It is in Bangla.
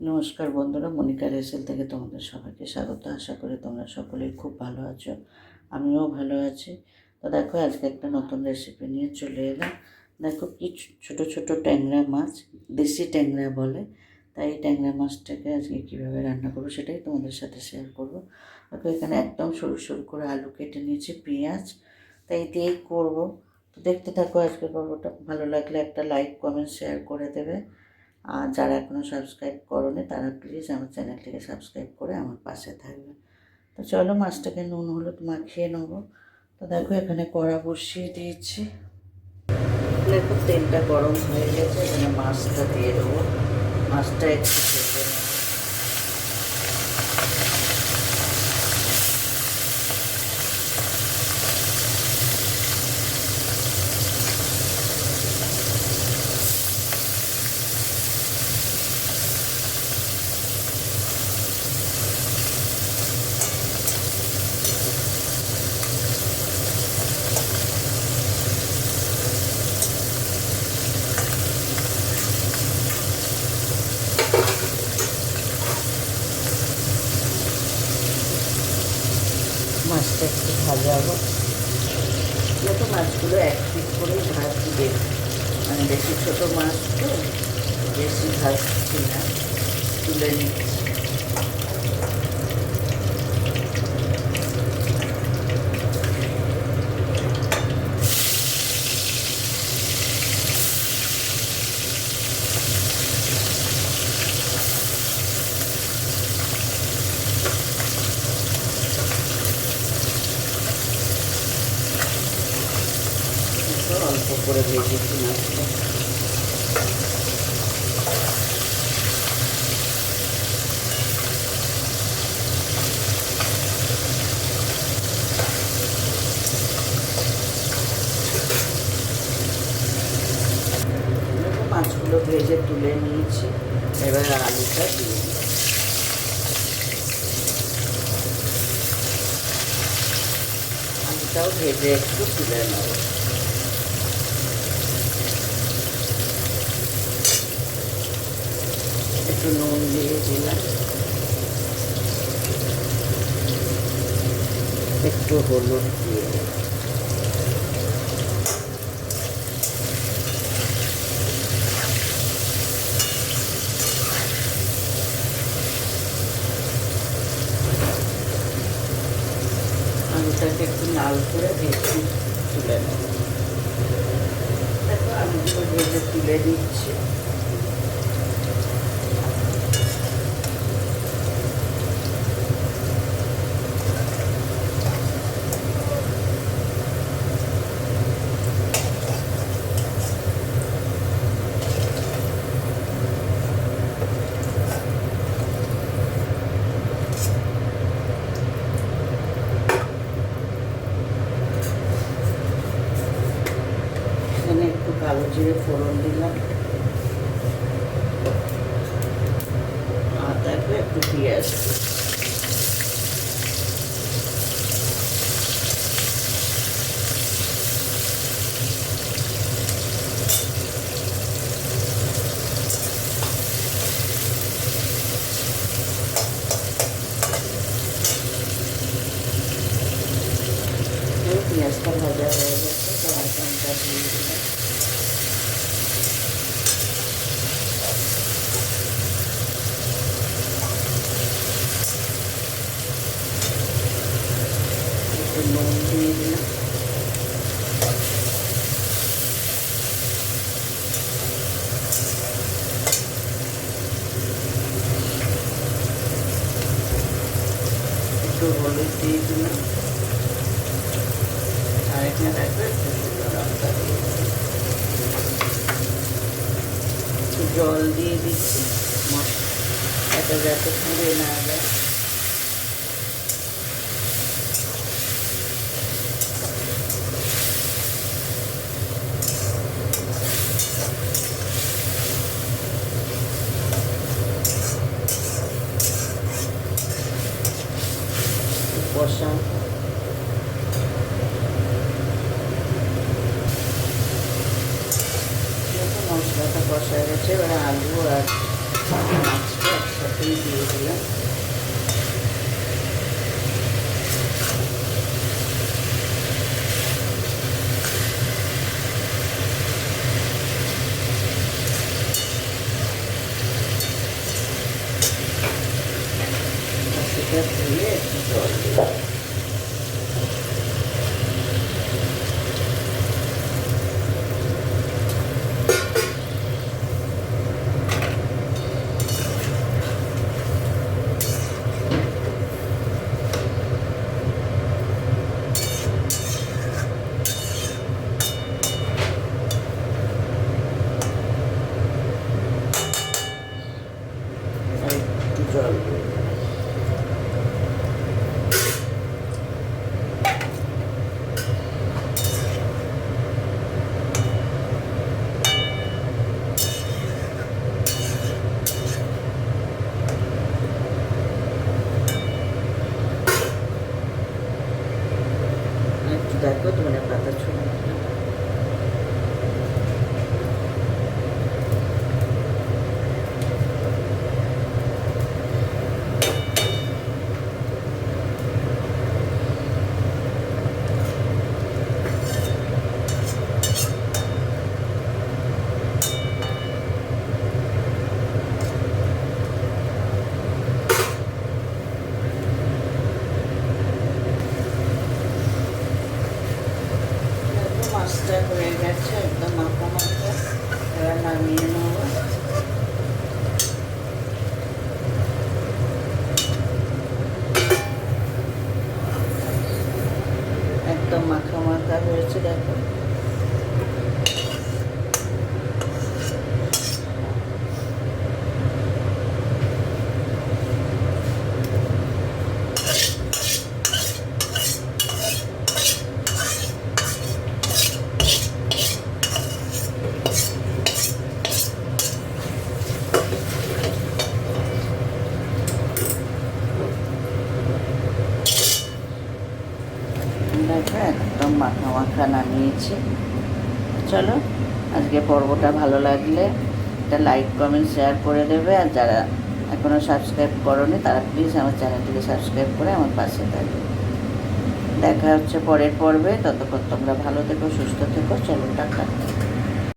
নমস্কার বন্ধুরা, মনিকা রেসেল থেকে তোমাদের সবাইকে স্বাগত। আশা করি তোমরা সকলেই খুব ভালো আছো, আমিও ভালো আছি। তো দেখো, আজকে একটা নতুন রেসিপি নিয়ে চলে এলাম। দেখো কি ছোটো ছোটো ট্যাংরা মাছ, দেশি ট্যাংরা বলে, তাই এই ট্যাংরা মাছটাকে আজকে কীভাবে রান্না করবো সেটাই তোমাদের সাথে শেয়ার করবো। দেখো, এখানে একদম সরু সরু করে আলু কেটে নিয়েছি, পেঁয়াজ, তাই দিয়েই করবো। তো দেখতে থাকো আজকে পর্বটা। ভালো লাগলে একটা লাইক, কমেন্ট, শেয়ার করে দেবে। আর যারা এখনও সাবস্ক্রাইব করোনি তারা প্লিজ আমার চ্যানেলটিকে সাবস্ক্রাইব করে আমার পাশে থাকবে। তো চলো, মাছটাকে নুন হলুদ মাখিয়ে নেবো। তো দেখো, এখানে কড়া বসিয়ে দিয়েছি। দেখো, তেলটা গরম হয়ে গেছে, এখানে মাছটা দিয়ে দেবো। মাছটা একটু ভেজে নেবো। মাছটা একটু ভাজা হবে। দেখো, মাছগুলো এক পিস করেই ভাজছি, মানে বেশি ছোটো মাছ তো বেশি ভাজছি না, তুলে নিচ্ছি। অল্প করে ভেজেছি মাছটা। মাছগুলো ভেজে তুলে নিয়েছি, এবার আলুটা দিয়ে দিই। আলুটাও ভেজে একটু তুলে নেব। একটু নুন দিয়ে দিলাম, একটু হলুদ দিয়ে দিলাম। আলুটাকে একটু লাল করে ভেজে তুলে নেব। দেখো, আলুগুলো ভেজে তুলে দিচ্ছি। একটু কালো জিরে ফোড়ন দিলাম, আর তারপরে একটু পেঁয়াজ পেঁয়াজটা ভাজা হয়ে গেছে, টমেটোটা দিয়ে দিলাম। একটু নুন দিয়ে দিলাম। একটু হলুদ দিয়ে দিলাম, আর এখানে থাকবে একটু শুকনো লঙ্কা দিয়ে দিলাম। একটু জল দিয়ে দিচ্ছি, মশলাটা যাতে পুড়ে না যায়। কষা মশলাটা কষা গেছে, এবার আলু আর মাছটা তাড়াতাড়ি দিয়ে দিলাম। সেটা ধুয়ে একটু জল দিলাম। জল দিয়ে দিলাম। একটু দেখো ধনে পাতা ছড়িয়ে দিলাম। মাছটা হয়ে গেছে, একদম মাখা মাখা। এবার নামিয়ে নেব। একদম মাখা মাখা হয়েছে দেখো। দেখো একদম মাখা মাখা নামিয়েছি। চলো আজকে পর্বটা ভালো লাগলে একটা লাইক কমেন্ট শেয়ার করে দেবে, আর যারা এখনও সাবস্ক্রাইব করোনি তারা প্লিজ আমার চ্যানেলটিকে সাবস্ক্রাইব করে আমার পাশে থাকবে। দেখা হচ্ছে পরের পর্বে, ততক্ষণ তোমরা ভালো থেকো, সুস্থ থেকো। চলো টাটা।